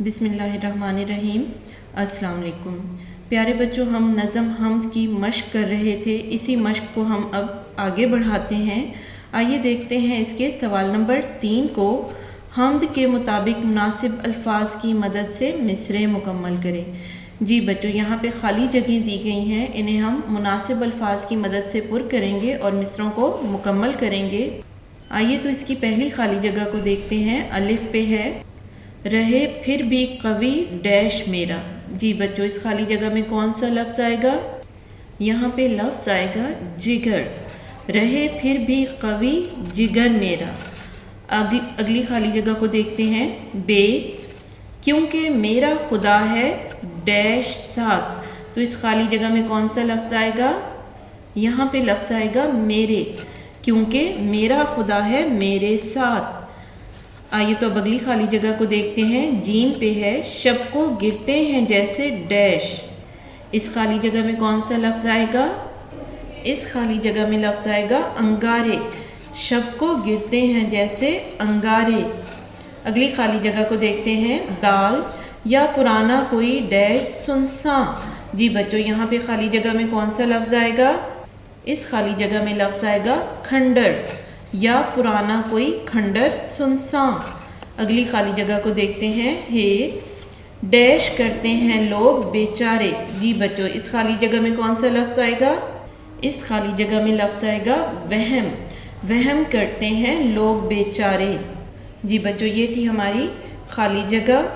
बिस्मिल्लाहिर्रहमानिर्रहीम। अस्सलाम वालेकुम प्यारे बच्चों, हम नज़म हम्द की मश्क कर रहे थे। इसी मश्क को हम अब आगे बढ़ाते हैं। आइए देखते हैं इसके सवाल नंबर 3 को। हम्द के मुताबिक मुनासिब अल्फाज की मदद से मिसरे मुकम्मल करें। जी बच्चों, यहाँ पे खाली जगह दी गई हैं, इन्हें हम मुनासिब अल्फाज की मदद से पुर करेंगे और मिसरों को मुकम्मल करेंगे। आइए तो इसकी पहली खाली जगह को देखते हैं। अलिफ पे है रहे फिर भी कवि डैश मेरा। जी बच्चों, इस खाली जगह में कौन सा लफ्ज़ आएगा? यहाँ पे लफ्ज़ आएगा जिगर। रहे फिर भी कवि जिगर मेरा। अगली खाली जगह को देखते हैं। बे क्योंकि मेरा खुदा है डैश साथ। तो इस खाली जगह में कौन सा लफ्ज़ आएगा? यहाँ पे लफ्ज़ आएगा मेरे, क्योंकि मेरा खुदा है मेरे साथ। आइए तो अब अगली खाली जगह को देखते हैं। जीम पे है शब को गिरते हैं जैसे डैश। इस खाली जगह में कौन सा लफ्ज़ आएगा? इस खाली जगह में लफ्ज़ आएगा अंगारे। शब को गिरते हैं जैसे अंगारे। अगली खाली जगह को देखते हैं। दाल या पुराना कोई डैश सुनसान। जी बच्चों, यहाँ पे खाली जगह में कौन सा लफ्ज़ आएगा? इस खाली जगह में लफ्ज़ आएगा खंडर या पुराना कोई खंडर सुनसान। अगली खाली जगह को देखते हैं। हे डैश करते हैं लोग बेचारे। जी बच्चों, इस खाली जगह में कौन सा लफ्ज़ आएगा? इस खाली जगह में लफ्ज़ आएगा वहम। वहम करते हैं लोग बेचारे। जी बच्चों, ये थी हमारी खाली जगह।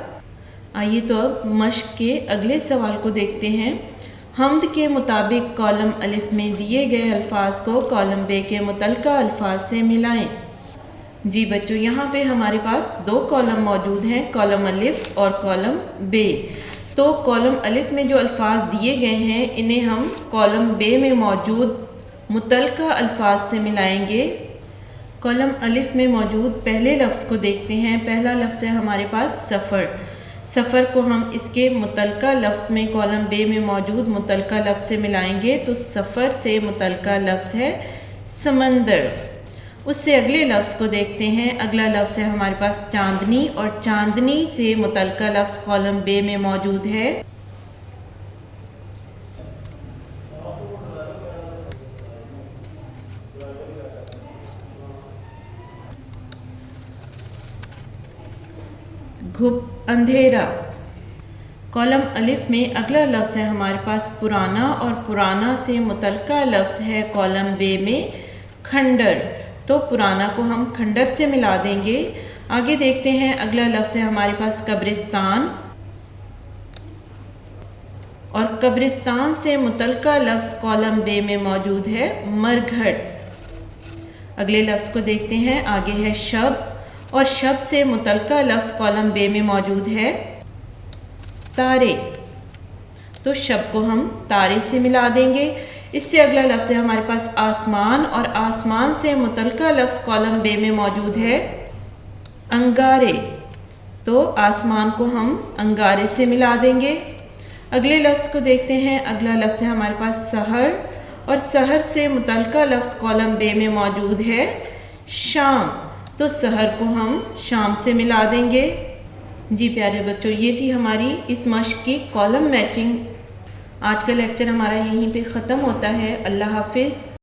आइए तो अब मश्क के अगले सवाल को देखते हैं। हम्द के मुताबिक कॉलम अलिफ में दिए गए अल्फाज को कॉलम बे के मुतलका अल्फाज से मिलाएं। जी बच्चों, यहाँ पे हमारे पास 2 कॉलम मौजूद हैं, कॉलम अलिफ और कॉलम बे। तो कॉलम अलिफ में जो अल्फाज दिए गए हैं, इन्हें हम कॉलम बे में मौजूद मुतलका अल्फाज से मिलाएंगे। कॉलम अलिफ में मौजूद पहले लफ्ज़ को देखते हैं। पहला लफ्ज़ है हमारे पास सफ़र। सफ़र को हम इसके मुतलका लफ्ज़ में कॉलम बे में मौजूद मुतलका लफ्ज़ से मिलाएंगे। तो सफ़र से मुतलका लफ्ज़ है समंदर। उससे अगले लफ्ज़ को देखते हैं। अगला लफ्ज़ है हमारे पास चांदनी, और चांदनी से मुतलका लफ्ज़ कॉलम बे में मौजूद है घुप अंधेरा। कॉलम अलिफ में अगला लफ्ज़ है हमारे पास पुराना, और पुराना से मुतलका लफ्ज़ है कॉलम बे में खंडर। तो पुराना को हम खंडर से मिला देंगे। आगे देखते हैं। अगला लफ्ज़ है हमारे पास कब्रिस्तान, और कब्रिस्तान से मुतलका लफ्ज़ कॉलम बे में मौजूद है मरघट। अगले लफ्ज़ को देखते हैं। आगे है शब, और शब से मुतलका लफ्ज़ कॉलम बे में मौजूद है तारे। तो शब को हम तारे से मिला देंगे। इससे अगला लफ्ज़ है हमारे पास आसमान, और आसमान से मुतलका लफ्ज़ कॉलम बे में मौजूद है अंगारे। तो आसमान को हम अंगारे से मिला देंगे। अगले लफ्ज़ को देखते हैं। अगला लफ्ज़ है हमारे पास सहर, और सहर से मुतलका लफ्ज़ कॉलम बे में मौजूद है शाम। तो सहर को हम शाम से मिला देंगे। जी प्यारे बच्चों, ये थी हमारी इस मश्क की कॉलम मैचिंग। आज का लेक्चर हमारा यहीं पे ख़त्म होता है। अल्लाह हाफिज़।